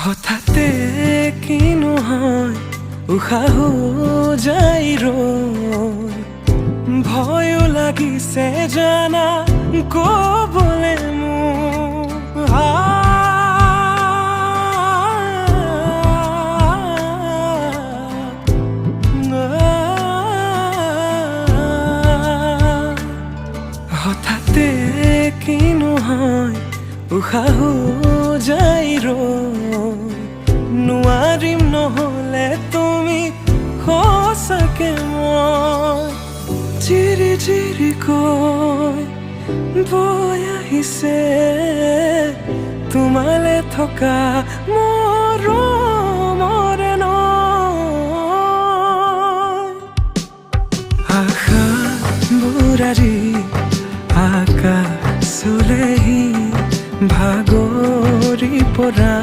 হঠাতে কিনো হয় উশাহ যাই ৰৈ ভয়ো লাগিছে জানা কবলে মোৰ হঠাতে কিনো হয় উশাহ যাই ৰৈ নোৱাৰিম নহলে তুমি সঁচাকে মই চিৰি চিৰিকৈ বৈ আহিছে তোমালে থকা মৰমৰে নৈ আশাবোৰ আজি আকাশলেহি ভাগৰি পৰা